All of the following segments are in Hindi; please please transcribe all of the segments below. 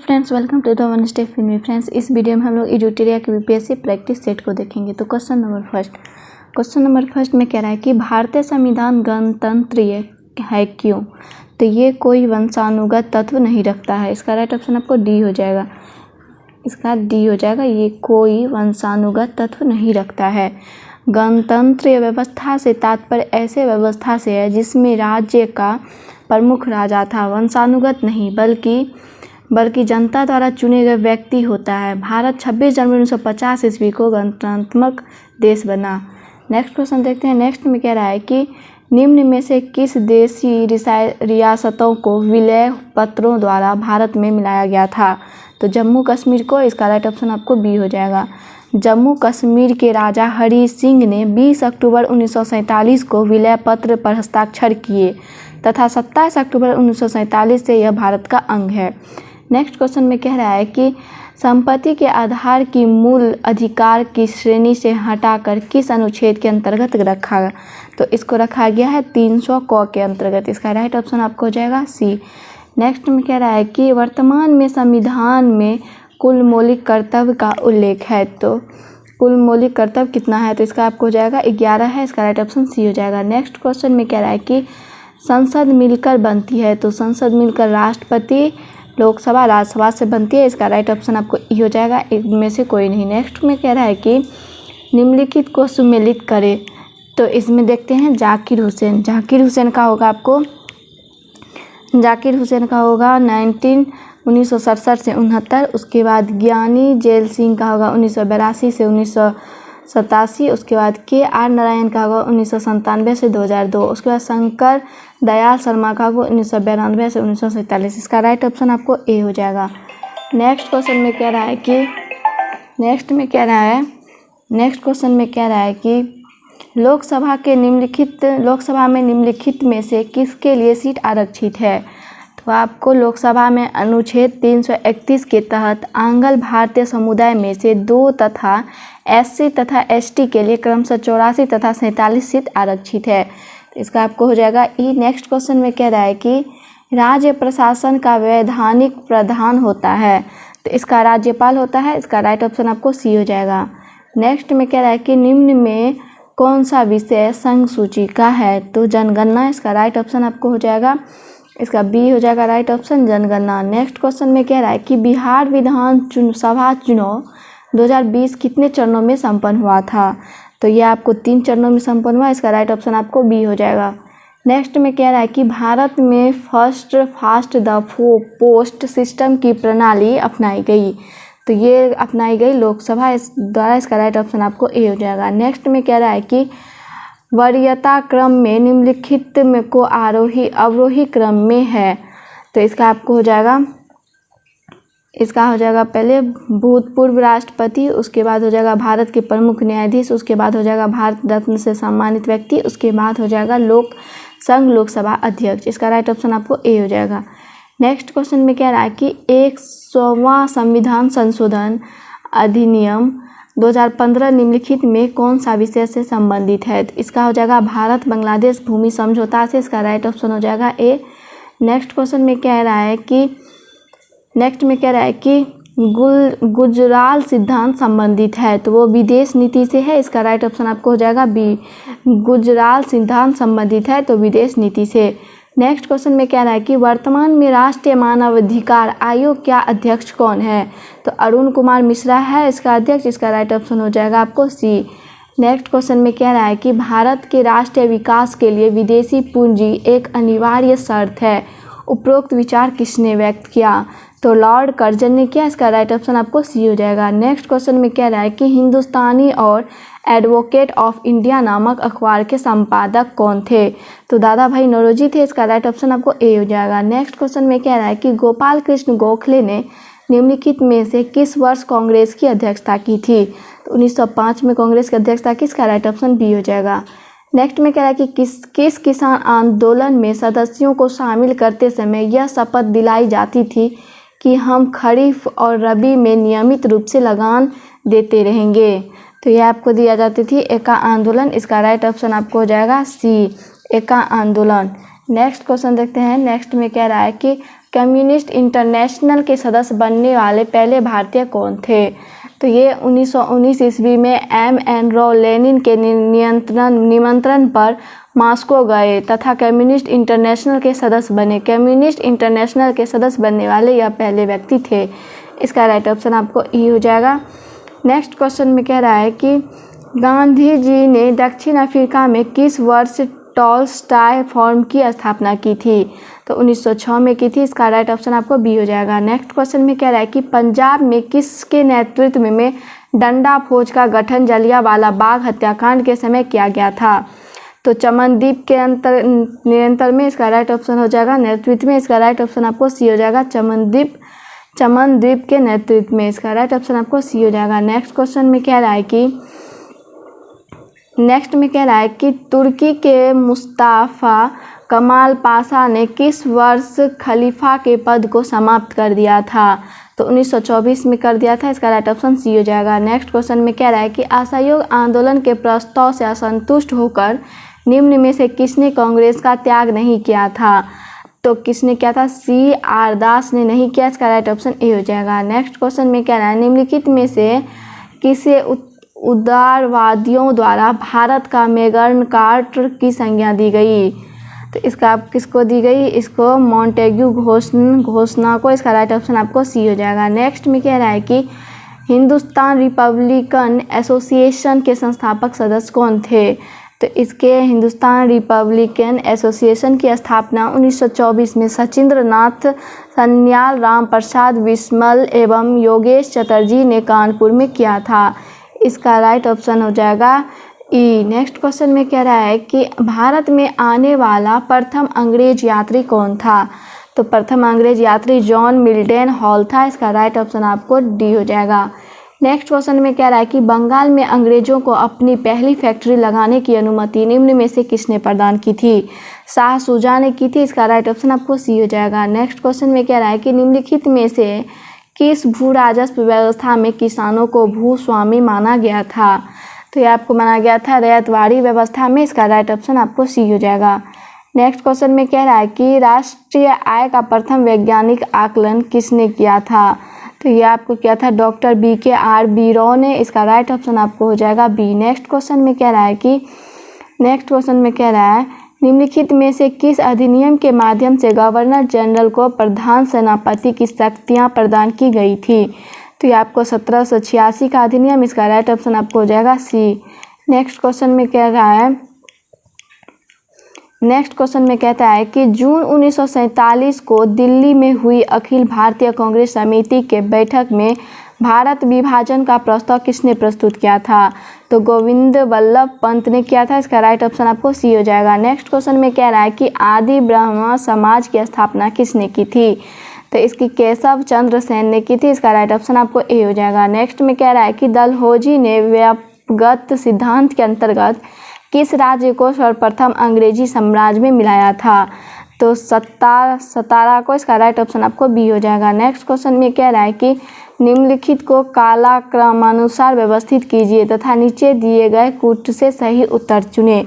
Friends, welcome to the one step with me. Friends, इस वीडियो में हम लोग एडुटेरिया के बीपीएससी प्रैक्टिस सेट को देखेंगे। तो क्वेश्चन नंबर फर्स्ट में कह रहा है कि भारतीय संविधान गणतंत्रीय है क्यों? तो ये कोई वंशानुगत तत्व नहीं रखता है। इसका राइट ऑप्शन आपको डी हो जाएगा। ये कोई वंशानुगत तत्व नहीं रखता है। गणतंत्रीय व्यवस्था से तात्पर्य ऐसे व्यवस्था से है जिसमें राज्य का प्रमुख राजा था, वंशानुगत नहीं बल्कि जनता द्वारा चुने गए व्यक्ति होता है। भारत 26 जनवरी 1950 ईस्वी को गणतंत्रात्मक देश बना। नेक्स्ट क्वेश्चन देखते हैं। नेक्स्ट में कह रहा है कि निम्न में से किस देशी रियासतों को विलय पत्रों द्वारा भारत में मिलाया गया था? तो जम्मू कश्मीर को। इसका राइट ऑप्शन आपको बी हो जाएगा। जम्मू कश्मीर के राजा हरि सिंह ने 20 अक्टूबर 1947 को विलय पत्र पर हस्ताक्षर किए तथा 27 अक्टूबर 1947 से यह भारत का अंग है। नेक्स्ट क्वेश्चन में कह रहा है कि संपत्ति के आधार की मूल अधिकार की श्रेणी से हटाकर किस अनुच्छेद के अंतर्गत रखा? तो इसको रखा गया है 300 क के अंतर्गत। इसका राइट ऑप्शन आपको हो जाएगा सी। नेक्स्ट में कह रहा है कि वर्तमान में संविधान में कुल मौलिक कर्तव्य का उल्लेख है। तो कुल मौलिक कर्तव्य कितना है? तो इसका आपको हो जाएगा 11 है। इसका राइट ऑप्शन सी हो जाएगा। नेक्स्ट क्वेश्चन में कह रहा है कि संसद मिलकर बनती है। तो संसद मिलकर राष्ट्रपति, लोकसभा, राज्यसभा से बनती है। इसका राइट ऑप्शन आपको ई हो जाएगा, इनमें से कोई नहीं। नेक्स्ट में कह रहा है कि निम्नलिखित को सुमेलित करे। तो इसमें देखते हैं जाकिर हुसैन का होगा 1967 से 69। उसके बाद ज्ञानी जेल सिंह का होगा 1982 से 1987। उसके बाद के.आर. नारायण का होगा 1997 से 2002। उसके बाद शंकर दयाल शर्मा का होगा 1992 से 1947। इसका राइट ऑप्शन आपको ए हो जाएगा। नेक्स्ट क्वेश्चन में कह रहा है कि लोकसभा में निम्नलिखित में से किसके लिए सीट आरक्षित है? तो आपको लोकसभा में अनुच्छेद 331 के तहत आंग्ल भारतीय समुदाय में से 2 तथा एससी तथा एसटी के लिए क्रमशः 84 तथा 47 सीट आरक्षित है। तो इसका आपको हो जाएगा ई। नेक्स्ट क्वेश्चन में कह रहा है कि राज्य प्रशासन का वैधानिक प्रधान होता है। तो इसका राज्यपाल होता है। इसका राइट ऑप्शन आपको सी हो जाएगा। नेक्स्ट में कह रहा है कि निम्न में कौन सा विषय संघ सूची का है? तो जनगणना। इसका राइट ऑप्शन आपको हो जाएगा, इसका बी हो जाएगा राइट ऑप्शन, जनगणना। नेक्स्ट क्वेश्चन में कह रहा है कि बिहार विधानसभा चुनाव 2020 कितने चरणों में संपन्न हुआ था? तो ये आपको 3 चरणों में संपन्न हुआ। इसका राइट ऑप्शन आपको बी हो जाएगा। नेक्स्ट में कह रहा है कि भारत में first fast the post system की प्रणाली अपनाई गई। तो ये अपनाई गई लोकसभा द्वारा। इसका राइट ऑप्शन आपको ए हो जाएगा। नेक्स्ट में कह रहा है कि वरीयता क्रम में निम्नलिखित में को अवरोही क्रम में है। तो इसका आपको हो जाएगा, पहले भूतपूर्व राष्ट्रपति, उसके बाद हो जाएगा भारत के प्रमुख न्यायाधीश, उसके बाद हो जाएगा भारत रत्न से सम्मानित व्यक्ति, उसके बाद हो जाएगा लोकसभा अध्यक्ष। इसका राइट ऑप्शन आपको ए हो जाएगा। नेक्स्ट क्वेश्चन में कह रहा है कि 100वां संविधान संशोधन अधिनियम 2015 निम्नलिखित में कौन सा विषय से संबंधित है? तो इसका हो जाएगा भारत बांग्लादेश भूमि समझौता से। इसका राइट ऑप्शन हो जाएगा ए। नेक्स्ट क्वेश्चन में कह रहा है कि गुजराल सिद्धांत संबंधित है। तो वो विदेश नीति से है। इसका राइट ऑप्शन आपको हो जाएगा बी। गुजराल सिद्धांत संबंधित है तो विदेश नीति से। नेक्स्ट क्वेश्चन में कह रहा है कि वर्तमान में राष्ट्रीय मानवाधिकार आयोग का अध्यक्ष कौन है? तो अरुण कुमार मिश्रा है इसका अध्यक्ष। इसका राइट ऑप्शन हो जाएगा आपको सी। नेक्स्ट क्वेश्चन में कह रहा है कि भारत के राष्ट्रीय विकास के लिए विदेशी पूंजी एक अनिवार्य शर्त है। उपरोक्त विचार किसने व्यक्त किया? तो लॉर्ड कर्जन ने किया। इसका राइट ऑप्शन आपको सी हो जाएगा। नेक्स्ट क्वेश्चन में कह रहा है कि हिंदुस्तानी और एडवोकेट ऑफ इंडिया नामक अखबार के संपादक कौन थे? तो दादा भाई नौरोजी थे। इसका राइट ऑप्शन आपको ए हो जाएगा। नेक्स्ट क्वेश्चन में कह रहा है कि गोपाल कृष्ण गोखले ने निम्नलिखित में से किस वर्ष कांग्रेस की अध्यक्षता की थी? तो 1905 में कांग्रेस की अध्यक्षता की। इसका राइट ऑप्शन बी हो जाएगा। नेक्स्ट में कह रहा है कि किस किसान आंदोलन में सदस्यों को शामिल करते समय यह शपथ दिलाई जाती थी कि हम खरीफ और रबी में नियमित रूप से लगान देते रहेंगे? तो यह आपको दिया जाती थी एका आंदोलन। इसका राइट ऑप्शन आपको हो जाएगा सी, एका आंदोलन। नेक्स्ट क्वेश्चन देखते हैं। नेक्स्ट में कह रहा है कि कम्युनिस्ट इंटरनेशनल के सदस्य बनने वाले पहले भारतीय कौन थे? तो ये 1919 ईस्वी में M.N. राव लेनिन के निमंत्रण पर मॉस्को गए तथा कम्युनिस्ट इंटरनेशनल के सदस्य बने। कम्युनिस्ट इंटरनेशनल के सदस्य बनने वाले यह पहले व्यक्ति थे। इसका राइट ऑप्शन आपको ई हो जाएगा। नेक्स्ट क्वेश्चन में कह रहा है कि गांधी जी ने दक्षिण अफ्रीका में किस वर्ष टॉलस्टॉय फर्म की स्थापना की थी? तो 1906 में की थी। इसका राइट ऑप्शन आपको बी हो जाएगा। नेक्स्ट क्वेश्चन में कह रहा है कि पंजाब में किसके नेतृत्व में डंडा फौज का गठन जलियांवाला बाग हत्याकांड के समय किया गया था? तो चमनदीप के निरंतर में इसका राइट ऑप्शन हो जाएगा नेतृत्व में। इसका राइट ऑप्शन आपको सी हो जाएगा चमनदीप के नेतृत्व में। इसका राइट ऑप्शन आपको सी हो जाएगा। नेक्स्ट क्वेश्चन में कह रहा है कि तुर्की के मुस्ताफ़ा कमाल पाशा ने किस वर्ष खलीफा के पद को समाप्त कर दिया था? तो 1924 में कर दिया था। इसका राइट ऑप्शन सी हो जाएगा। नेक्स्ट क्वेश्चन में कह रहा है कि असहयोग आंदोलन के प्रस्ताव से असंतुष्ट होकर निम्न में से किसने कांग्रेस का त्याग नहीं किया था? तो किसने किया था? C.R. दास ने नहीं किया। इसका राइट ऑप्शन ए हो जाएगा। नेक्स्ट क्वेश्चन में कह रहा है निम्नलिखित में से किसे उदारवादियों द्वारा भारत का मैग्ना कार्टा की संज्ञा दी गई? तो इसका आप किसको दी गई? इसको मॉन्टेग्यू घोषणा को। इसका राइट ऑप्शन आपको सी हो जाएगा। नेक्स्ट में कह रहा है कि हिंदुस्तान रिपब्लिकन एसोसिएशन के संस्थापक सदस्य कौन थे? तो इसके हिंदुस्तान रिपब्लिकन एसोसिएशन की स्थापना 1924 में सचिंद्र नाथ सन्याल, राम प्रसाद बिस्मल एवं योगेश चटर्जी ने कानपुर में किया था। इसका राइट ऑप्शन हो जाएगा ई। नेक्स्ट क्वेश्चन में कह रहा है कि भारत में आने वाला प्रथम अंग्रेज यात्री कौन था? तो प्रथम अंग्रेज यात्री जॉन मिल्टन हॉल था। इसका राइट ऑप्शन आपको डी हो जाएगा। नेक्स्ट क्वेश्चन में कह रहा है कि बंगाल में अंग्रेजों को अपनी पहली फैक्ट्री लगाने की अनुमति निम्न में से किसने प्रदान की थी? शाह शुजा ने की थी। इसका राइट ऑप्शन आपको सी हो जाएगा। नेक्स्ट क्वेश्चन में कह रहा है कि निम्नलिखित में से किस भू राजस्व व्यवस्था में किसानों को भूस्वामी माना गया था? तो ये आपको माना गया था रैयतवाड़ी व्यवस्था में। इसका राइट ऑप्शन आपको सी हो जाएगा। नेक्स्ट क्वेश्चन में कह रहा है कि राष्ट्रीय आय का प्रथम वैज्ञानिक आकलन किसने किया था? तो ये आपको किया था डॉक्टर B.K.R. बीरो ने। इसका राइट ऑप्शन आपको हो जाएगा बी। नेक्स्ट क्वेश्चन में कह रहा है निम्नलिखित में से किस अधिनियम के माध्यम से गवर्नर जनरल को प्रधान सेनापति की शक्तियाँ प्रदान की गई थी? तो ये आपको 1786 का अधिनियम। इसका राइट ऑप्शन आपको हो जाएगा सी। नेक्स्ट क्वेश्चन में कहता है कि जून 1947 को दिल्ली में हुई अखिल भारतीय कांग्रेस समिति के बैठक में भारत विभाजन का प्रस्ताव किसने प्रस्तुत किया था? तो गोविंद वल्लभ पंत ने किया था। इसका राइट ऑप्शन आपको सी हो जाएगा। नेक्स्ट क्वेश्चन में कह रहा है कि आदि ब्रह्म समाज की स्थापना किसने की थी? तो इसकी केशव चंद्र सेन ने की थी। इसका राइट ऑप्शन आपको ए हो जाएगा। नेक्स्ट में कह रहा है कि डलहौजी ने व्यापगत सिद्धांत के अंतर्गत किस राज्य को सर्वप्रथम अंग्रेजी साम्राज्य में मिलाया था? तो सतारा को। इसका राइट ऑप्शन आपको बी हो जाएगा। नेक्स्ट क्वेश्चन में कह रहा है कि निम्नलिखित को कालक्रमानुसार व्यवस्थित कीजिए तथा नीचे दिए गए कूट से सही उत्तर चुने।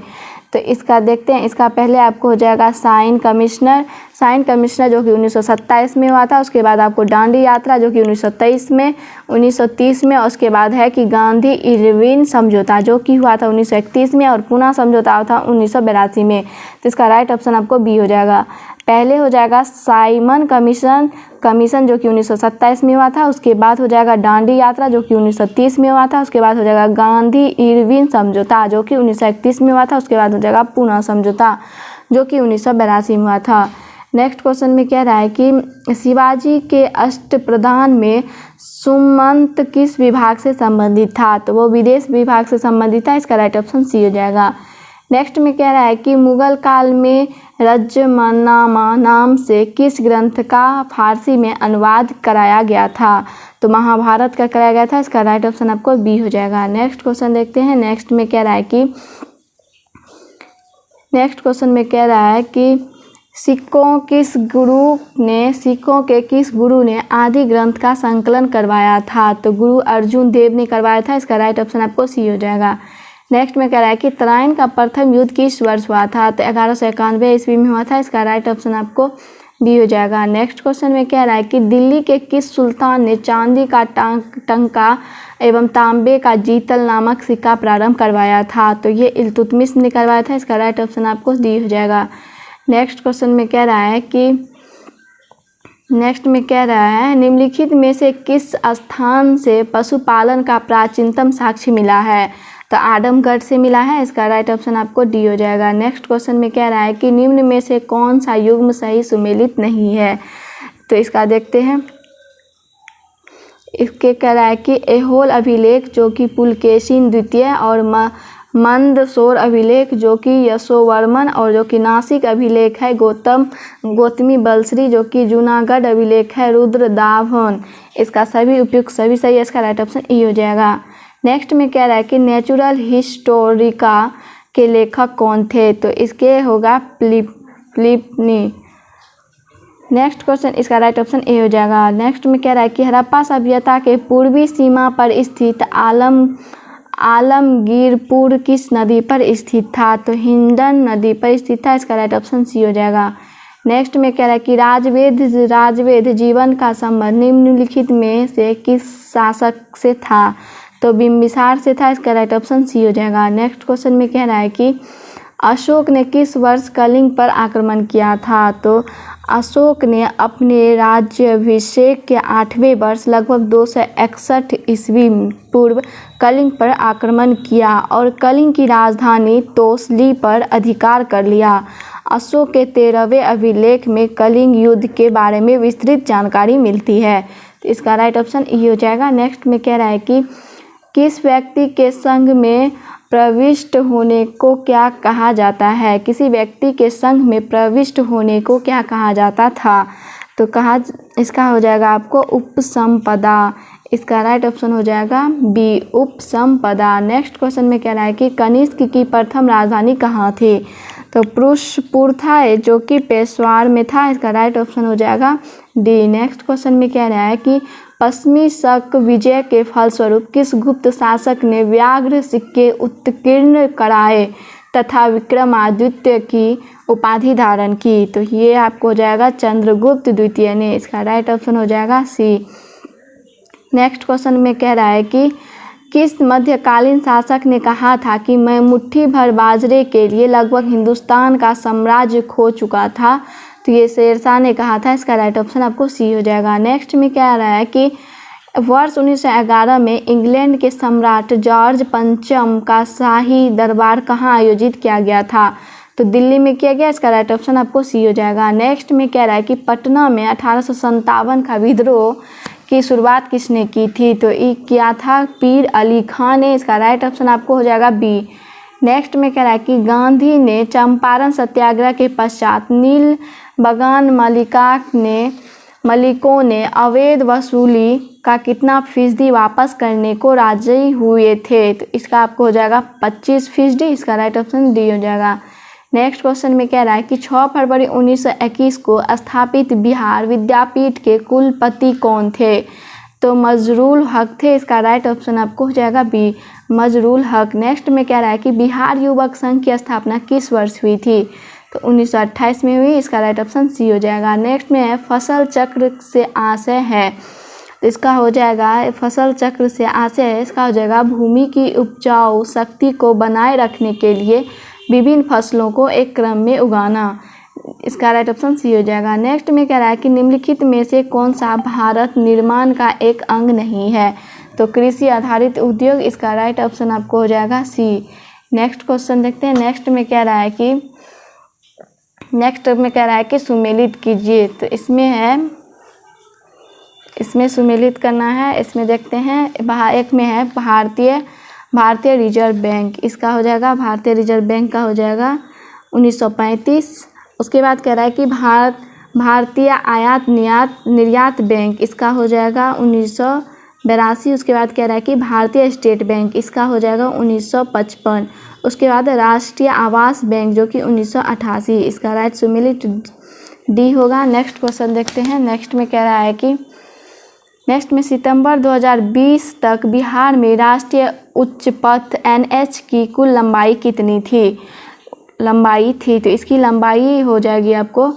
तो इसका देखते हैं। इसका पहले आपको हो जाएगा साइन कमिश्नर जो कि 1927 में हुआ था। उसके बाद आपको दांडी यात्रा जो कि 1930 में। और उसके बाद है कि गांधी इरविन समझौता जो कि हुआ था 1931 में। और पुणे समझौता हुआ था 1982 में। तो इसका राइट ऑप्शन आपको बी हो जाएगा। पहले हो जाएगा साइमन कमीशन जो कि 1927 में हुआ था। उसके बाद हो जाएगा दांडी यात्रा जो कि 1930 में हुआ था। उसके बाद हो जाएगा गांधी इरविन समझौता जो कि 1931 में हुआ था। उसके बाद हो जाएगा पुणे समझौता जो कि 1982 में हुआ था। नेक्स्ट क्वेश्चन में कह रहा है कि शिवाजी के अष्टप्रधान में सुमंत किस विभाग से संबंधित था? तो वो विदेश विभाग से संबंधित था। इसका राइट ऑप्शन सी हो जाएगा। नेक्स्ट में कह रहा है कि मुगल काल में रज्जमनामा नाम से किस ग्रंथ का फारसी में अनुवाद कराया गया था? तो महाभारत का कराया गया था। इसका राइट ऑप्शन आपको बी हो जाएगा। नेक्स्ट क्वेश्चन देखते हैं। नेक्स्ट में कह रहा है कि सिखों के किस गुरु ने आदि ग्रंथ का संकलन करवाया था? तो गुरु अर्जुन देव ने करवाया था। इसका राइट ऑप्शन आपको सी हो जाएगा। नेक्स्ट में कह रहा है कि तराइन का प्रथम युद्ध किस वर्ष हुआ था? तो 1191 ईस्वी में हुआ था। इसका राइट ऑप्शन आपको डी हो जाएगा। नेक्स्ट क्वेश्चन में कह रहा है कि दिल्ली के किस सुल्तान ने चांदी का टंका एवं तांबे का जीतल नामक सिक्का प्रारंभ करवाया था? तो ये इल्तुतमिश ने करवाया था। इसका राइट ऑप्शन आपको डी हो जाएगा। नेक्स्ट क्वेश्चन में कह रहा है निम्नलिखित में से किस स्थान से पशुपालन का प्राचीनतम साक्ष्य मिला है? तो आदमगढ़ से मिला है। इसका राइट ऑप्शन आपको डी हो जाएगा। नेक्स्ट क्वेश्चन में कह रहा है कि निम्न में से कौन सा युग्म सही सुमेलित नहीं है? तो इसका देखते हैं। इसके कह रहा है कि ऐहोल अभिलेख जो कि पुलकेशिन द्वितीय और मंदसौर अभिलेख जो कि यशोवर्मन और जो कि नासिक अभिलेख है गौतमी बलश्री जो कि जूनागढ़ अभिलेख है रुद्रदाभन। इसका सभी उपयुक्त सभी सही है। इसका राइट ऑप्शन ई हो जाएगा। नेक्स्ट में कह रहा है कि नेचुरल हिस्टोरिका के लेखक कौन थे? तो इसके होगा प्लिनी। नेक्स्ट क्वेश्चन इसका राइट ऑप्शन ए हो जाएगा। नेक्स्ट में कह रहा है कि हड़प्पा सभ्यता के पूर्वी सीमा पर स्थित आलमगीरपुर किस नदी पर स्थित था? तो हिंडन नदी पर स्थित था। इसका राइट ऑप्शन सी हो जाएगा। नेक्स्ट में कह रहा है कि राजवेद जीवन का संबंध निम्नलिखित में से किस शासक से था? तो बिंबिसार से था। इसका राइट ऑप्शन सी हो जाएगा। नेक्स्ट क्वेश्चन में कह रहा है कि अशोक ने किस वर्ष कलिंग पर आक्रमण किया था? तो अशोक ने अपने राज्याभिषेक के 8वें वर्ष लगभग 261 ईस्वी पूर्व कलिंग पर आक्रमण किया और कलिंग की राजधानी तोसली पर अधिकार कर लिया। अशोक के 13वें अभिलेख में कलिंग युद्ध के बारे में विस्तृत जानकारी मिलती है। तो इसका राइट ऑप्शन ई हो जाएगा। नेक्स्ट में कह रहा है कि किस व्यक्ति के संघ में प्रविष्ट होने को क्या कहा जाता है? किसी व्यक्ति के संघ में प्रविष्ट होने को क्या कहा जाता था? तो इसका हो जाएगा आपको उपसंपदा। इसका राइट ऑप्शन हो जाएगा बी उपसंपदा। नेक्स्ट क्वेश्चन में कह रहा है कि कनिष्क की प्रथम राजधानी कहाँ थी? तो पुरुषपुर था जो कि पेशवार में था। इसका राइट ऑप्शन हो जाएगा डी। नेक्स्ट क्वेश्चन में कह रहा है कि पश्चिमी शक विजय के फलस्वरूप किस गुप्त शासक ने व्याघ्र सिक्के उत्कीर्ण कराए तथा विक्रमादित्य की उपाधि धारण की? तो ये आपको हो जाएगा चंद्रगुप्त द्वितीय ने। इसका राइट ऑप्शन हो जाएगा सी। नेक्स्ट क्वेश्चन में कह रहा है कि किस मध्यकालीन शासक ने कहा था कि मैं मुट्ठी भर बाजरे के लिए लगभग हिंदुस्तान का साम्राज्य खो चुका था? तो ये शेरशाह ने कहा था। इसका राइट ऑप्शन आपको सी हो जाएगा। नेक्स्ट में कह रहा है कि वर्ष 1911 में इंग्लैंड के सम्राट जॉर्ज पंचम का शाही दरबार कहाँ आयोजित किया गया था? तो दिल्ली में किया गया। इसका राइट ऑप्शन आपको सी हो जाएगा। नेक्स्ट में कह रहा है कि पटना में 1857 का विद्रोह की शुरुआत किसने की थी? तो ये किया था पीर अली खान ने। इसका राइट ऑप्शन आपको हो जाएगा बी। नेक्स्ट में कह रहा है कि गांधी ने चंपारण सत्याग्रह के पश्चात नील बगान मलिकों ने अवैध वसूली का कितना फीसदी वापस करने को राजी हुए थे? तो इसका आपको हो जाएगा 25%। इसका राइट ऑप्शन डी हो जाएगा। नेक्स्ट क्वेश्चन में कह रहा है कि 6 फरवरी 1921 को स्थापित बिहार विद्यापीठ के कुलपति कौन थे? तो मजरूल हक थे। इसका राइट ऑप्शन आपको हो जाएगा बी मजरूल हक। नेक्स्ट में कह रहा है कि बिहार युवक संघ की स्थापना किस वर्ष हुई थी? तो 1928 में हुई। इसका राइट ऑप्शन सी हो जाएगा। नेक्स्ट में है फसल चक्र से आशय है। तो इसका हो जाएगा फसल चक्र से आशय है। इसका हो जाएगा भूमि की उपजाऊ शक्ति को बनाए रखने के लिए विभिन्न फसलों को एक क्रम में उगाना। इसका राइट ऑप्शन सी हो जाएगा। नेक्स्ट में कह रहा है कि निम्नलिखित में से कौन सा भारत निर्माण का एक अंग नहीं है? तो कृषि आधारित उद्योग। इसका राइट ऑप्शन आपको हो जाएगा सी। नेक्स्ट क्वेश्चन देखते हैं। नेक्स्ट में कह रहा है कि सुमेलित कीजिए। तो इसमें सुमेलित करना है। इसमें देखते हैं एक में है भारतीय रिजर्व बैंक। इसका हो जाएगा भारतीय रिजर्व बैंक का हो जाएगा 1935। उसके बाद कह रहा है कि भारतीय आयात निर्यात बैंक। इसका हो जाएगा 1982। उसके बाद कह रहा है कि भारतीय स्टेट बैंक। इसका हो जाएगा 1955। उसके बाद राष्ट्रीय आवास बैंक जो कि 1988। इसका राइट सुमेलित डी होगा। नेक्स्ट क्वेश्चन देखते हैं। नेक्स्ट में कह रहा है कि सितंबर 2020 तक बिहार में राष्ट्रीय उच्च पथ NH की कुल लंबाई कितनी थी? तो इसकी लंबाई हो जाएगी आपको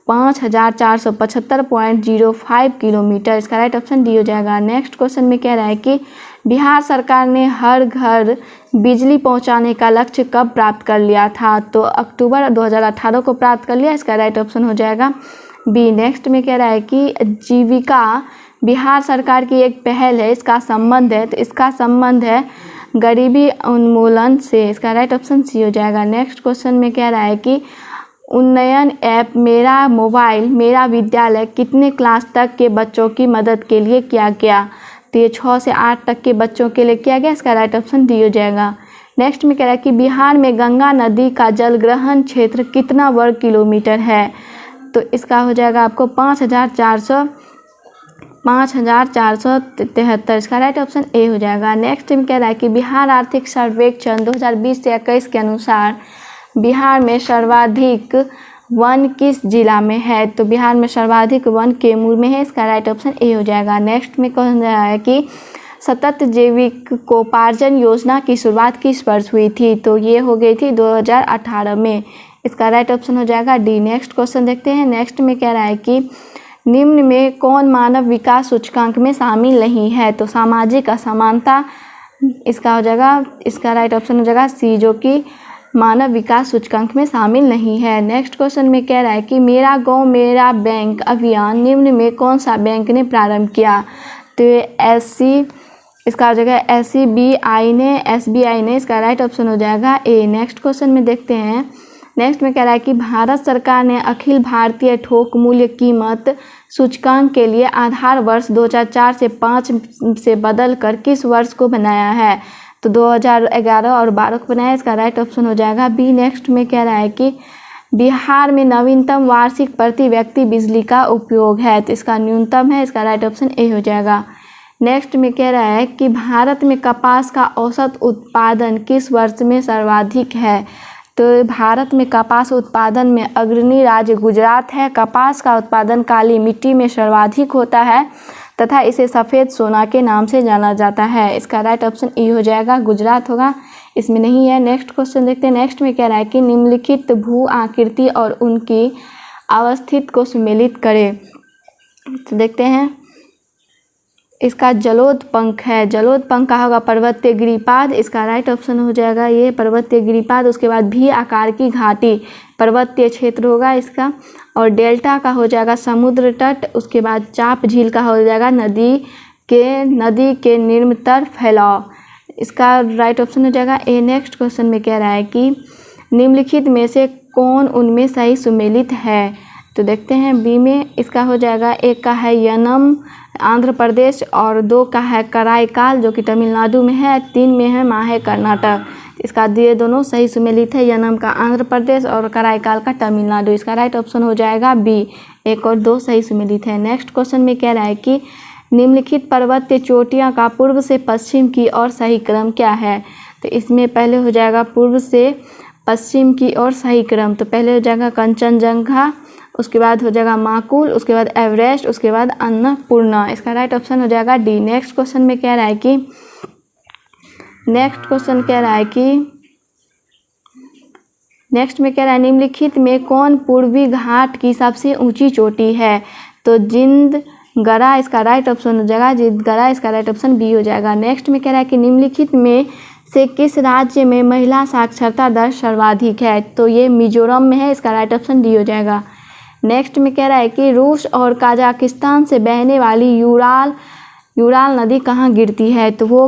5475.05 किलोमीटर। इसका राइट ऑप्शन डी हो जाएगा। नेक्स्ट क्वेश्चन में कह रहा है कि बिहार सरकार ने हर घर बिजली पहुंचाने का लक्ष्य कब प्राप्त कर लिया था? तो अक्टूबर 2018 को प्राप्त कर लिया। इसका राइट ऑप्शन हो जाएगा बी। नेक्स्ट में कह रहा है कि जीविका बिहार सरकार की एक पहल है, इसका संबंध है, तो इसका संबंध है गरीबी उन्मूलन से। इसका राइट ऑप्शन सी हो जाएगा। नेक्स्ट क्वेश्चन में कह रहा है कि उन्नयन ऐप मेरा मोबाइल मेरा विद्यालय कितने क्लास तक के बच्चों की मदद के लिए किया गया? तो ये 6 से 8 तक के बच्चों के लिए किया गया। इसका राइट ऑप्शन डी हो जाएगा। नेक्स्ट में कह रहा है कि बिहार में गंगा नदी का जलग्रहण क्षेत्र कितना वर्ग किलोमीटर है? तो इसका हो जाएगा आपको 5473। इसका राइट ऑप्शन ए हो जाएगा। नेक्स्ट में कह रहा है कि बिहार आर्थिक सर्वेक्षण 2020 से 21 के अनुसार बिहार में सर्वाधिक वन किस जिला में है? तो बिहार में सर्वाधिक वन कैमूर में है। इसका राइट ऑप्शन ए हो जाएगा। नेक्स्ट में कह रहा है कि सतत जैविकोपार्जन योजना की शुरुआत किस वर्ष हुई थी? तो ये हो गई थी 2018 में। इसका राइट ऑप्शन हो जाएगा डी। नेक्स्ट क्वेश्चन देखते हैं। नेक्स्ट में कह रहा है कि निम्न में कौन मानव विकास सूचकांक में शामिल नहीं है? तो सामाजिक असमानता इसका हो जाएगा, इसका राइट ऑप्शन हो जाएगा सी, जो कि मानव विकास सूचकांक में शामिल नहीं है। नेक्स्ट क्वेश्चन में कह रहा है कि मेरा गांव मेरा बैंक अभियान निम्न में कौन सा बैंक ने प्रारंभ किया? तो इसका हो जाएगा SBI ने। इसका राइट ऑप्शन हो जाएगा ए। नेक्स्ट क्वेश्चन में देखते हैं। नेक्स्ट में कह रहा है कि भारत सरकार ने अखिल भारतीय थोक मूल्य कीमत सूचकांक के लिए आधार वर्ष 2004 से 5 से बदल कर किस वर्ष को बनाया है? तो 2011 और 12 को बनाया। इसका राइट ऑप्शन हो जाएगा बी। नेक्स्ट में कह रहा है कि बिहार में नवीनतम वार्षिक प्रति व्यक्ति बिजली का उपयोग है, तो इसका न्यूनतम है। इसका राइट ऑप्शन ए हो जाएगा। नेक्स्ट में कह रहा है कि भारत में कपास का औसत उत्पादन किस वर्ष में सर्वाधिक है? तो भारत में कपास उत्पादन में अग्रणी राज्य गुजरात है। कपास का उत्पादन काली मिट्टी में सर्वाधिक होता है तथा इसे सफ़ेद सोना के नाम से जाना जाता है। इसका राइट ऑप्शन ई हो जाएगा, गुजरात होगा, इसमें नहीं है। नेक्स्ट क्वेश्चन देखते हैं। नेक्स्ट में कह रहा है कि निम्नलिखित भू आकृति और उनकी अवस्थित को सुमेलित करें। तो देखते हैं, इसका जलोद पंख है। जलोद पंख का होगा पर्वतीय गिरिपाद। इसका राइट ऑप्शन हो जाएगा ये पर्वतीय गिरिपाद। उसके बाद भी आकार की घाटी पर्वतीय क्षेत्र होगा इसका। और डेल्टा का हो जाएगा समुद्र तट। उसके बाद चाप झील का हो जाएगा नदी के निम्नतर फैलाव। इसका राइट ऑप्शन हो जाएगा ए। नेक्स्ट क्वेश्चन में कह रहा है कि निम्नलिखित में से कौन उनमें सही सुमेलित है? तो देखते हैं बी में। इसका हो जाएगा एक का है यनम आंध्र प्रदेश और 2 का है कराईकाल जो कि तमिलनाडु में है, 3 में है माहे कर्नाटक। इसका ये दोनों सही सुमेलित है, यनम का आंध्र प्रदेश और कराईकाल का तमिलनाडु। इसका राइट ऑप्शन हो जाएगा बी। 1 और 2 सही सुमेलित है। नेक्स्ट क्वेश्चन में कह रहा है कि निम्नलिखित पर्वतीय चोटियाँ का पूर्व से पश्चिम की ओर सही क्रम क्या है? तो इसमें पहले हो जाएगा पूर्व से पश्चिम की ओर सही क्रम। तो पहले हो जाएगा कंचनजंगा, उसके बाद हो जाएगा माकुल, उसके बाद एवरेस्ट, उसके बाद अन्नपूर्णा। इसका राइट ऑप्शन हो जाएगा डी। नेक्स्ट क्वेश्चन में कह रहा है कि नेक्स्ट में कह रहा है निम्नलिखित में कौन पूर्वी घाट की सबसे ऊंची चोटी है? तो जिंदगरा इसका राइट ऑप्शन हो जाएगा जिंदगरा। इसका राइट ऑप्शन बी हो जाएगा। नेक्स्ट में कह रहा है कि निम्नलिखित में से किस राज्य में महिला साक्षरता दर सर्वाधिक है? तो ये मिजोरम में है। इसका राइट ऑप्शन डी हो जाएगा। नेक्स्ट में कह रहा है कि रूस और कजाकिस्तान से बहने वाली यूराल नदी कहाँ गिरती है? तो वो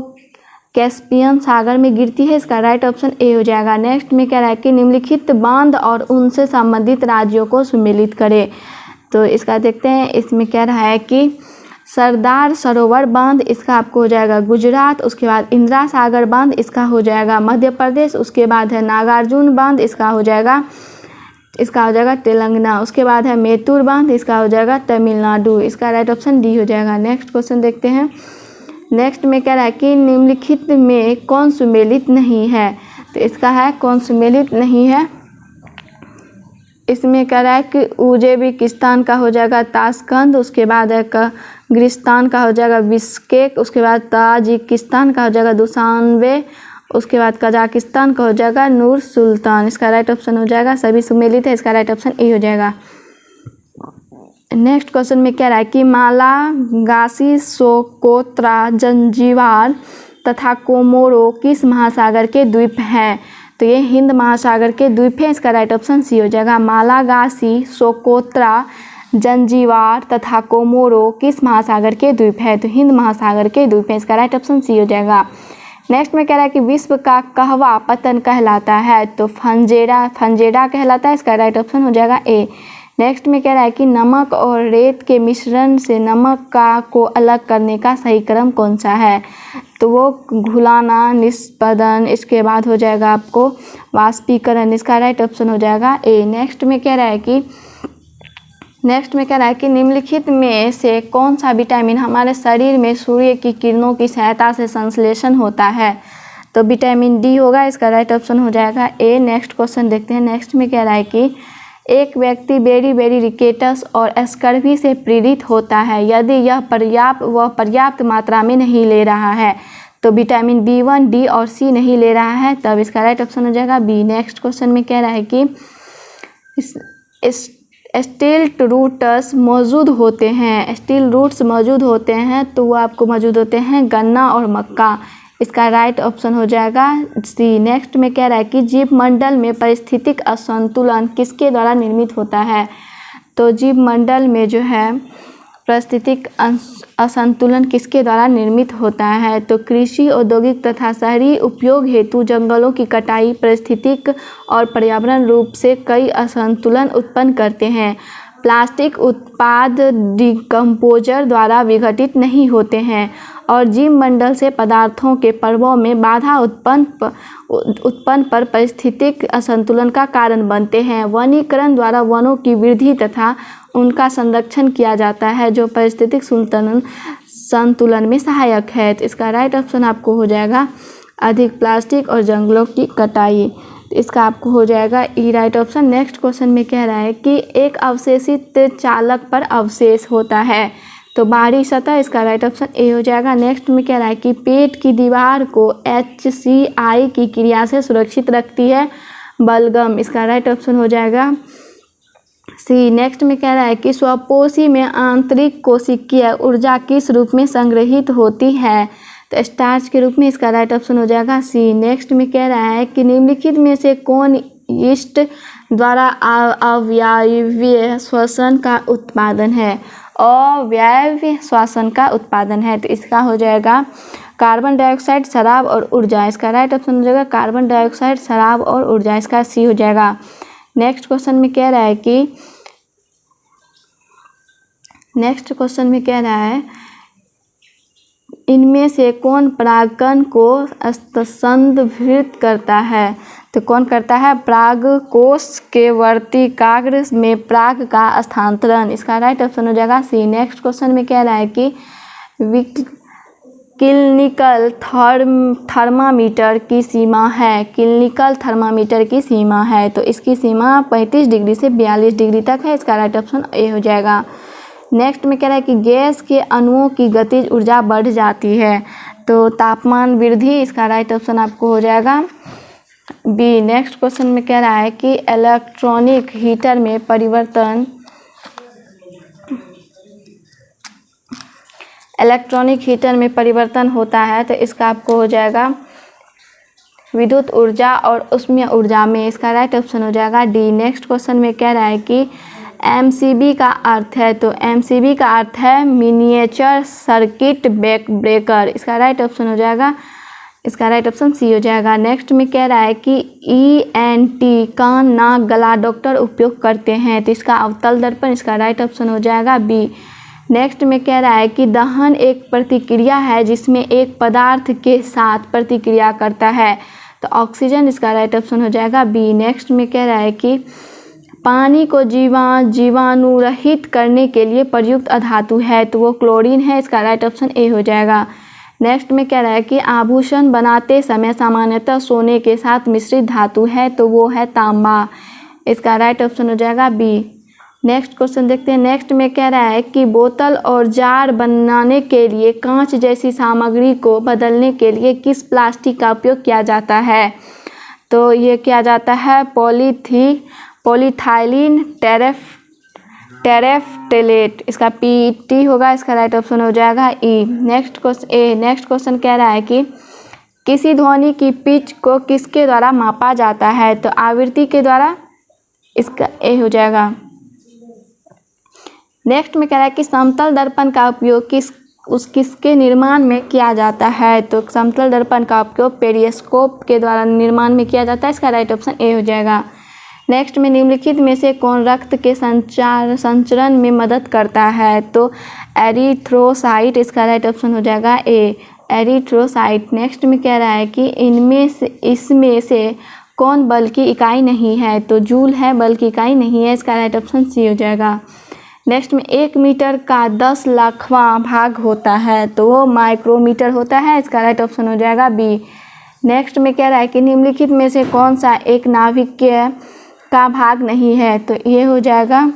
कैस्पियन सागर में गिरती है। इसका राइट ऑप्शन ए हो जाएगा। नेक्स्ट में कह रहा है कि निम्नलिखित बांध और उनसे संबंधित राज्यों को सुमेलित करें। तो इसका देखते हैं। इसमें कह रहा है कि सरदार सरोवर बांध, इसका आपको हो जाएगा गुजरात। उसके बाद इंदिरा सागर बांध, इसका हो जाएगा मध्य प्रदेश। उसके बाद है नागार्जुन बांध, इसका हो जाएगा तेलंगाना। उसके बाद है मेतूर बांध, इसका हो जाएगा तमिलनाडु। इसका राइट ऑप्शन डी हो जाएगा। नेक्स्ट क्वेश्चन देखते हैं। नेक्स्ट में कह रहा है कि निम्नलिखित में कौन सुमेलित नहीं है? तो इसका है कौन सुमेलित नहीं है। इसमें कह रहा है कि उज़्बेकिस्तान का हो जाएगा ताशकंद, उसके बाद है किर्गिस्तान का हो जाएगा बिश्केक, उसके बाद ताजिकिस्तान का हो जाएगा दुशान्बे, उसके बाद कजाकिस्तान का हो जाएगा नूर सुल्तान। इसका राइट ऑप्शन हो जाएगा, सभी सुमेलित है। इसका राइट ऑप्शन ए हो जाएगा। नेक्स्ट क्वेश्चन में कह रहा है कि मालागासी, सोकोत्रा, जंजीबार तथा कोमोरो किस महासागर के द्वीप हैं? तो ये हिंद महासागर के द्वीप हैं। इसका राइट ऑप्शन सी हो जाएगा। मालागासी, सोकोत्रा, जंजीबार तथा कोमोरो किस महासागर के द्वीप है? तो हिंद महासागर के द्वीप हैं। इसका राइट ऑप्शन सी हो जाएगा। नेक्स्ट में कह रहा है कि विश्व का कहवा पतन कहलाता है? तो फंजेड़ा कहलाता है। इसका राइट ऑप्शन हो जाएगा ए। नेक्स्ट में कह रहा है कि नमक और रेत के मिश्रण से नमक को अलग करने का सही क्रम कौन सा है? तो वो घुलाना, निष्पदन, इसके बाद हो जाएगा आपको वाष्पीकरण। इसका राइट ऑप्शन हो जाएगा ए। नेक्स्ट में कह रहा है कि निम्नलिखित में से कौन सा विटामिन हमारे शरीर में सूर्य की किरणों की सहायता से संश्लेषण होता है? तो विटामिन डी होगा। इसका राइट ऑप्शन हो जाएगा ए। नेक्स्ट क्वेश्चन देखते हैं। नेक्स्ट में कह रहा है कि एक व्यक्ति बेरी रिकेटस और स्कर्वी से पीड़ित होता है यदि यह पर्याप्त मात्रा में नहीं ले रहा है। तो विटामिन B1, D और C नहीं ले रहा है, तब इसका राइट ऑप्शन हो जाएगा बी। नेक्स्ट क्वेश्चन में कह रहा है कि स्टील रूट्स मौजूद होते हैं तो वो आपको मौजूद होते हैं गन्ना और मक्का। इसका राइट ऑप्शन हो जाएगा सी। नेक्स्ट में कह रहा है कि जीव मंडल में पारिस्थितिक असंतुलन किसके द्वारा निर्मित होता है? तो जीव मंडल में जो है पारिस्थितिक असंतुलन किसके द्वारा निर्मित होता है? तो कृषि, औद्योगिक तथा शहरी उपयोग हेतु जंगलों की कटाई पारिस्थितिक और पर्यावरण रूप से कई असंतुलन उत्पन्न करते हैं। प्लास्टिक उत्पाद डिकम्पोजर द्वारा विघटित नहीं होते हैं और जीव मंडल से पदार्थों के प्रवाह में बाधा उत्पन्न पर पारिस्थितिक असंतुलन का कारण बनते हैं। वनीकरण द्वारा वनों की वृद्धि तथा उनका संरक्षण किया जाता है जो पारिस्थितिक संतुलन में सहायक है। तो इसका राइट ऑप्शन आपको हो जाएगा अधिक प्लास्टिक और जंगलों की कटाई। तो इसका आपको हो जाएगा ई राइट ऑप्शन। नेक्स्ट क्वेश्चन में कह रहा है कि एक अवशेषित चालक पर अवशेष होता है तो बाहरी सतह। इसका राइट ऑप्शन ए हो जाएगा। नेक्स्ट में कह रहा है कि पेट की दीवार को HCI की क्रिया से सुरक्षित रखती है बलगम। इसका राइट ऑप्शन हो जाएगा सी। नेक्स्ट में कह रहा है कि स्वपोषी में आंतरिक कोशिकीय ऊर्जा किस रूप में संग्रहित होती है? तो स्टार्च के रूप में। इसका राइट ऑप्शन हो जाएगा सी। नेक्स्ट में कह रहा है कि निम्नलिखित में से कौन यीस्ट द्वारा अवायवीय श्वसन का उत्पादन है? अवायवीय श्वसन का उत्पादन है। तो इसका हो जाएगा कार्बन डाइऑक्साइड, शराब और ऊर्जा। इसका राइट ऑप्शन हो जाएगा कार्बन डाइऑक्साइड, शराब और ऊर्जा। इसका सी हो जाएगा। नेक्स्ट क्वेश्चन में कह रहा है इनमें से कौन परागकण को संदर्भित करता है? तो कौन करता है? परागकोश के वर्तिकाग्र में पराग का स्थानांतरण। इसका राइट ऑप्शन हो जाएगा सी। नेक्स्ट क्वेश्चन में कह रहा है कि क्लिनिकल थर्मामीटर की सीमा है। क्लिनिकल थर्मामीटर की सीमा है तो इसकी सीमा 35 डिग्री से 42 डिग्री तक है। इसका राइट ऑप्शन ए हो जाएगा। नेक्स्ट में कह रहा है कि गैस के अणुओं की गतिज ऊर्जा बढ़ जाती है तो तापमान वृद्धि। इसका राइट ऑप्शन आपको हो जाएगा बी। नेक्स्ट क्वेश्चन में कह रहा है कि इलेक्ट्रॉनिक हीटर में परिवर्तन होता है तो इसका आपको हो जाएगा विद्युत ऊर्जा और ऊष्मीय ऊर्जा में। इसका राइट ऑप्शन हो जाएगा डी। नेक्स्ट क्वेश्चन में कह रहा है कि MCB का अर्थ है तो MCB का अर्थ है मिनिएचर सर्किट ब्रेकर। इसका राइट ऑप्शन हो जाएगा, इसका राइट ऑप्शन सी हो जाएगा। नेक्स्ट में कह रहा है कि ENT कान, नाक, गला डॉक्टर उपयोग करते हैं तो इसका अवतल दर्पण। इसका राइट ऑप्शन हो जाएगा बी। नेक्स्ट में कह रहा है कि दहन एक प्रतिक्रिया है जिसमें एक पदार्थ के साथ प्रतिक्रिया करता है तो ऑक्सीजन। इसका राइट ऑप्शन हो जाएगा बी। नेक्स्ट में कह रहा है कि पानी को जीवाणुरहित करने के लिए प्रयुक्त अधातु है तो वो क्लोरीन है। इसका राइट ऑप्शन ए हो जाएगा। नेक्स्ट में कह रहा है कि आभूषण बनाते समय सामान्यतः सोने के साथ मिश्रित धातु है तो वो है तांबा। इसका राइट ऑप्शन हो जाएगा बी। नेक्स्ट क्वेश्चन देखते हैं। नेक्स्ट में कह रहा है कि बोतल और जार बनाने के लिए कांच जैसी सामग्री को बदलने के लिए किस प्लास्टिक का उपयोग किया जाता है? तो ये किया जाता है पॉलीथाइलीन टेरेफ्टेलेट, इसका पीटी होगा, इसका राइट ऑप्शन हो जाएगा ई। नेक्स्ट क्वेश्चन कह रहा है कि किसी ध्वनि की पिच को किसके द्वारा मापा जाता है? तो आवृत्ति के द्वारा, इसका ए हो जाएगा। नेक्स्ट में कह रहा है कि समतल दर्पण का उपयोग किसके निर्माण में किया जाता है? तो समतल दर्पण का उपयोग पेरिस्कोप के द्वारा निर्माण में किया जाता है, इसका राइट ऑप्शन ए हो जाएगा। नेक्स्ट में निम्नलिखित में से कौन रक्त के संचरण में मदद करता है? तो एरिथ्रोसाइट, इसका राइट ऑप्शन हो जाएगा ए, एरिथ्रोसाइट। नेक्स्ट में कह रहा है कि इसमें से कौन बल की इकाई नहीं है? तो जूल है, बल की इकाई नहीं है, इसका राइट ऑप्शन सी हो जाएगा। नेक्स्ट में 1 मीटर का 10 लाखवां भाग होता है, तो वो माइक्रोमीटर होता है, इसका राइट ऑप्शन हो जाएगा बी। नेक्स्ट में कह रहा है कि निम्नलिखित में से कौन सा एक नाभिक का भाग नहीं है? तो ये हो जाएगा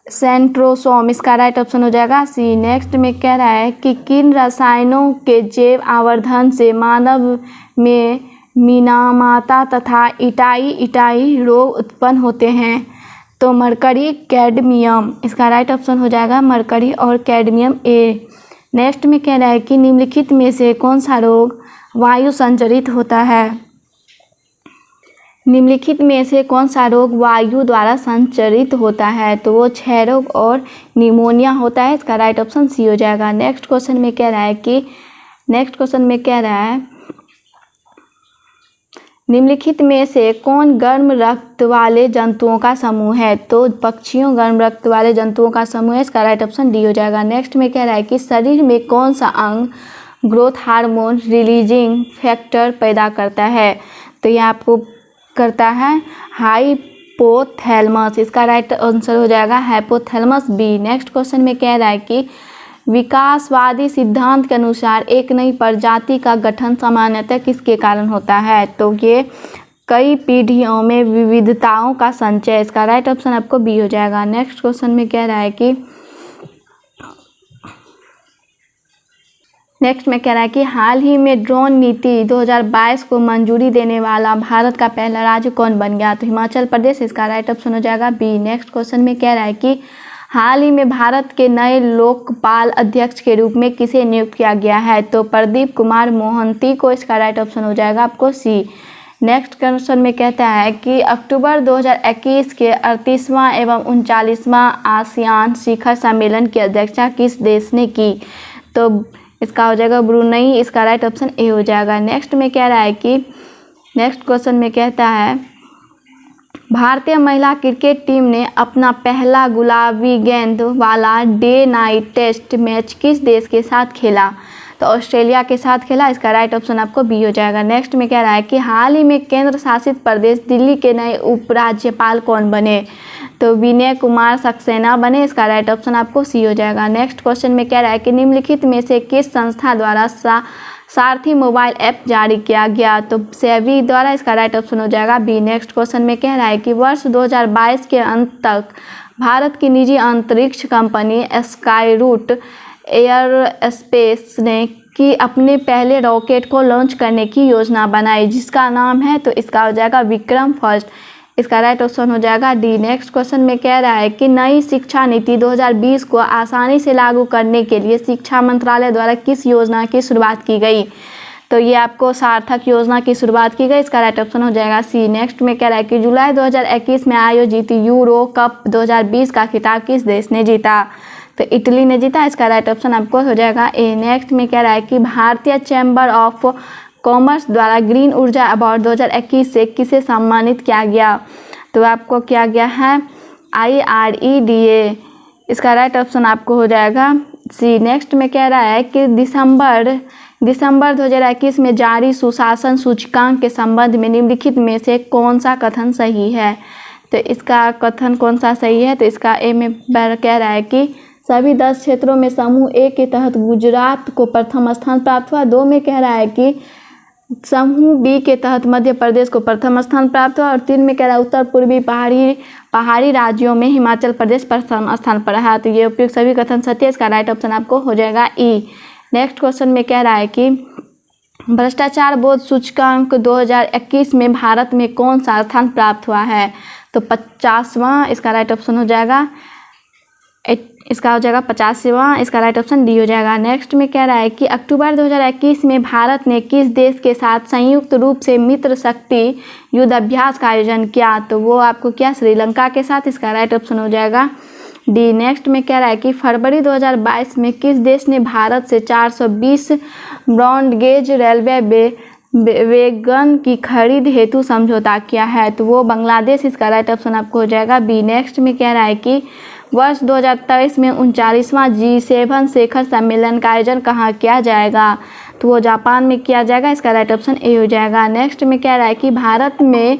सेंट्रोसोम, इसका राइट ऑप्शन हो जाएगा सी। नेक्स्ट में कह रहा है कि किन रसायनों के जैव आवर्धन से मानव में मीनामाता तथा इटाई रोग उत्पन्न होते हैं? तो मरकरी, कैडमियम, इसका राइट ऑप्शन हो जाएगा मरकरी और कैडमियम ए। नेक्स्ट में कह रहा है कि निम्नलिखित में से कौन सा रोग वायु संचरित होता है? निम्नलिखित में से कौन सा रोग वायु द्वारा संचरित होता है? तो वो क्षय रोग और निमोनिया होता है, इसका राइट ऑप्शन सी हो जाएगा। नेक्स्ट क्वेश्चन में कह रहा है निम्नलिखित में से कौन गर्म रक्त वाले जंतुओं का समूह है? तो पक्षियों गर्म रक्त वाले जंतुओं का समूह है, इसका राइट ऑप्शन डी हो जाएगा। नेक्स्ट में कह रहा है कि शरीर में कौन सा अंग ग्रोथ हार्मोन रिलीजिंग फैक्टर पैदा करता है? तो ये आपको करता है हाइपोथैलेमस, इसका राइट आंसर हो जाएगा हाइपोथैलेमस बी। नेक्स्ट क्वेश्चन में कह रहा है कि विकासवादी सिद्धांत के अनुसार एक नई प्रजाति का गठन सामान्यतः किसके कारण होता है? तो ये कई पीढ़ियों में विविधताओं का संचय, इसका राइट ऑप्शन आपको बी हो जाएगा। नेक्स्ट क्वेश्चन में कह रहा है कि हाल ही में ड्रोन नीति 2022 को मंजूरी देने वाला भारत का पहला राज्य कौन बन गया? तो हिमाचल प्रदेश, इसका राइट ऑप्शन हो जाएगा बी। नेक्स्ट क्वेश्चन में कह रहा है कि हाल ही में भारत के नए लोकपाल अध्यक्ष के रूप में किसे नियुक्त किया गया है? तो प्रदीप कुमार मोहंती को, इसका राइट ऑप्शन हो जाएगा आपको सी। नेक्स्ट क्वेश्चन में कहता है कि अक्टूबर 2021 के 38वां एवं 39वां आसियान शिखर सम्मेलन की अध्यक्षता किस देश ने की? तो इसका हो जाएगा ब्रुनई, इसका राइट ऑप्शन ए हो जाएगा। नेक्स्ट क्वेश्चन में कहता है भारतीय महिला क्रिकेट टीम ने अपना पहला गुलाबी गेंद वाला डे नाइट टेस्ट मैच किस देश के साथ खेला? तो ऑस्ट्रेलिया के साथ खेला, इसका राइट ऑप्शन आपको बी हो जाएगा। नेक्स्ट में कह रहा है कि हाल ही में केंद्र शासित प्रदेश दिल्ली के नए उपराज्यपाल कौन बने? तो विनय कुमार सक्सेना बने, इसका राइट ऑप्शन आपको सी हो जाएगा। नेक्स्ट क्वेश्चन में कह रहा है कि निम्नलिखित में से किस संस्था द्वारा सारथी मोबाइल ऐप जारी किया गया? तो सेबी द्वारा, इसका राइट ऑप्शन हो जाएगा बी। नेक्स्ट क्वेश्चन में कह रहा है कि वर्ष 2022 के अंत तक भारत की निजी अंतरिक्ष कंपनी स्काईरूट एयरस्पेस ने अपने पहले रॉकेट को लॉन्च करने की योजना बनाई, जिसका नाम है, तो इसका हो जाएगा विक्रम फर्स्ट, इसका राइट ऑप्शन हो जाएगा डी। नेक्स्ट क्वेश्चन में कह रहा है कि नई शिक्षा नीति 2020 को आसानी से लागू करने के लिए शिक्षा मंत्रालय द्वारा किस योजना की शुरुआत की गई? तो ये आपको सार्थक योजना की शुरुआत की गई, इसका राइट ऑप्शन हो जाएगा सी। नेक्स्ट में कह रहा है कि जुलाई 2021 में आयोजित यूरो कप 2020 का खिताब किस देश ने जीता? तो इटली ने जीता, इसका राइट ऑप्शन आपको हो जाएगा ए। नेक्स्ट में कह रहा है कि भारतीय चैम्बर ऑफ कॉमर्स द्वारा ग्रीन ऊर्जा अवार्ड 2021 से किसे सम्मानित किया गया? तो आपको किया गया है IREDA, इसका राइट ऑप्शन आपको हो जाएगा सी। नेक्स्ट में कह रहा है कि दिसंबर 2021 में जारी सुशासन सूचकांक के संबंध में निम्नलिखित में से कौन सा कथन सही है? तो इसका कथन कौन सा सही है? तो इसका ए में कह रहा है कि सभी 10 क्षेत्रों में समूह ए के तहत गुजरात को प्रथम स्थान प्राप्त हुआ। 2 में कह रहा है कि समूह बी के तहत मध्य प्रदेश को प्रथम स्थान प्राप्त हुआ। और 3 में कह रहा है उत्तर पूर्वी पहाड़ी राज्यों में हिमाचल प्रदेश प्रथम स्थान पर है। तो ये उपयुक्त सभी कथन सत्य, इसका राइट ऑप्शन आपको हो जाएगा ई। नेक्स्ट क्वेश्चन में कह रहा है कि भ्रष्टाचार बोध सूचकांक 2021 में भारत में कौन सा स्थान प्राप्त हुआ है? तो 50वां, इसका राइट ऑप्शन हो जाएगा इसका हो जाएगा 85वां, इसका राइट ऑप्शन डी हो जाएगा। नेक्स्ट में कह रहा है कि अक्टूबर 2021 में भारत ने किस देश के साथ संयुक्त रूप से मित्र शक्ति युद्ध अभ्यास का आयोजन किया? तो वो आपको क्या, श्रीलंका के साथ, इसका राइट ऑप्शन हो जाएगा डी। नेक्स्ट में कह रहा है कि फरवरी 2022 में किस देश ने भारत से 420 ब्रॉड गेज रेलवे वैगन की खरीद हेतु समझौता किया है? तो वो बांग्लादेश, इसका राइट ऑप्शन आपको हो जाएगा बी। नेक्स्ट में कह रहा है कि वर्ष 2023 में 39वां G7 शिखर सम्मेलन का आयोजन कहाँ किया जाएगा? तो वो जापान में किया जाएगा, इसका राइट ऑप्शन ए हो जाएगा। नेक्स्ट में कह रहा है कि भारत में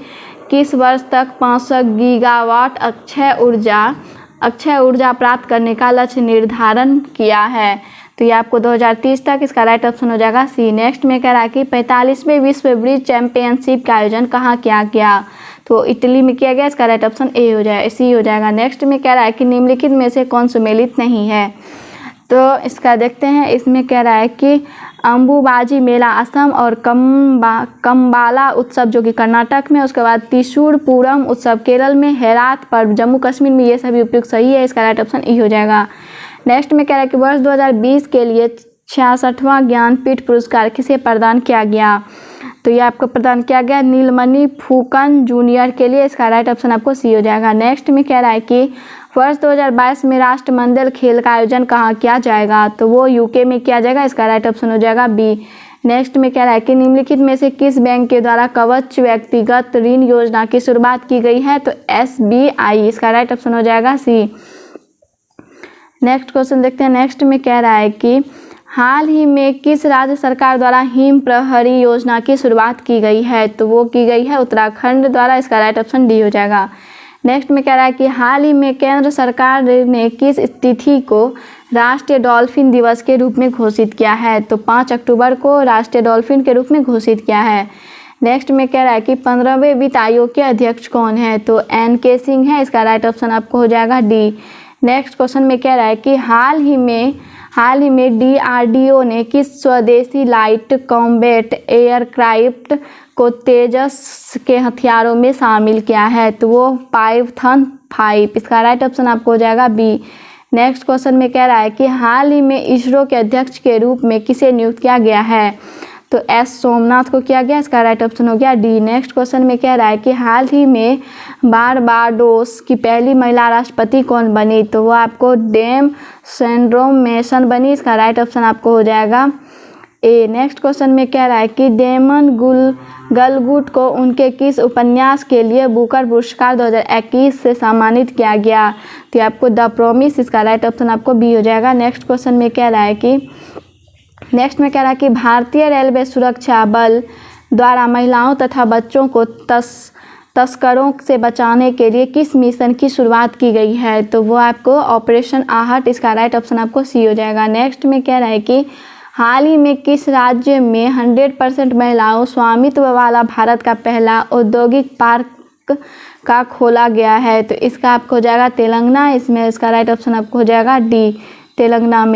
किस वर्ष तक 500 गीगावाट अक्षय ऊर्जा प्राप्त करने का लक्ष्य निर्धारण किया है? तो ये आपको 2030 तक, इसका राइट ऑप्शन हो जाएगा सी। नेक्स्ट में कह रहा है कि 45वें विश्व ब्रिज चैंपियनशिप का आयोजन कहाँ किया गया? तो इटली में किया गया, इसका राइट ऑप्शन ए हो जाएगा, सी हो जाएगा। नेक्स्ट में कह रहा है कि निम्नलिखित में से कौन सुमेलित नहीं है? तो इसका देखते हैं। इसमें कह रहा है कि अंबुबाजी मेला असम और कम्बाला उत्सव जो कि कर्नाटक में, उसके बाद त्रिशूर पूरम उत्सव केरल में, हेरात पर्व जम्मू कश्मीर में, ये सभी उपयुक्त सही है, इसका राइट ऑप्शन ई हो जाएगा। नेक्स्ट में कह रहा है कि वर्ष 2020 के लिए 66वां ज्ञानपीठ पुरस्कार किसे प्रदान किया गया? तो ये आपको प्रदान किया गया नीलमणि फुकन जूनियर के लिए, इसका राइट ऑप्शन आपको सी हो जाएगा। नेक्स्ट में कह रहा है कि वर्ष 2022 में राष्ट्रमंडल खेल का आयोजन कहाँ किया जाएगा? तो वो यूके में किया जाएगा, इसका राइट ऑप्शन हो जाएगा बी। नेक्स्ट में कह रहा है कि निम्नलिखित में से किस बैंक के द्वारा कवच व्यक्तिगत ऋण योजना की शुरुआत की गई है? तो SBI, इसका राइट ऑप्शन हो जाएगा सी। नेक्स्ट क्वेश्चन देखते हैं। नेक्स्ट में कह रहा है कि हाल ही में किस राज्य सरकार द्वारा हिम प्रहरी योजना की शुरुआत की गई है? तो वो की गई है उत्तराखंड द्वारा, इसका राइट ऑप्शन डी हो जाएगा। नेक्स्ट में कह रहा है कि हाल ही में केंद्र सरकार ने किस तिथि को राष्ट्रीय डॉल्फिन दिवस के रूप में घोषित किया है? तो 5 अक्टूबर को राष्ट्रीय डॉल्फिन के रूप में घोषित किया है। नेक्स्ट में कह रहा है कि 15वें वित्त आयोग के अध्यक्ष कौन है? तो NK सिंह है, इसका राइट ऑप्शन आपको हो जाएगा डी। नेक्स्ट क्वेश्चन में कह रहा है कि हाल ही में DRDO ने किस स्वदेशी लाइट कॉम्बैट एयरक्राफ्ट को तेजस के हथियारों में शामिल किया है? तो वो पाइथन 5, इसका राइट ऑप्शन आपको हो जाएगा बी। नेक्स्ट क्वेश्चन में कह रहा है कि हाल ही में इसरो के अध्यक्ष के रूप में किसे नियुक्त किया गया है? तो S सोमनाथ को किया गया, इसका राइट ऑप्शन हो गया डी। नेक्स्ट क्वेश्चन में कह रहा है कि हाल ही में बारबाडोस की पहली महिला राष्ट्रपति कौन बनी? तो वो आपको डेम सेंड्रोम मेसन बनी, इसका राइट ऑप्शन आपको हो जाएगा ए। नेक्स्ट क्वेश्चन में कह रहा है कि डेमन गलगुट को उनके किस उपन्यास के लिए बुकर पुरस्कार 2021 से सम्मानित किया गया? तो आपको द प्रॉमिस, इसका राइट ऑप्शन आपको बी हो जाएगा। नेक्स्ट क्वेश्चन में कह रहा है कि भारतीय रेलवे सुरक्षा बल द्वारा महिलाओं तथा बच्चों को तस्करों से बचाने के लिए किस मिशन की शुरुआत की गई है? तो वो आपको ऑपरेशन आहट, इसका राइट ऑप्शन आपको सी हो जाएगा। नेक्स्ट में कह रहा है कि हाल ही में किस राज्य में 100% महिलाओं स्वामित्व वाला भारत का पहला औद्योगिक पार्क का खोला गया है? तो इसका आपको हो जाएगा तेलंगाना, इसमें इसका राइट ऑप्शन आपको हो जाएगा डी, तेलंगाना में।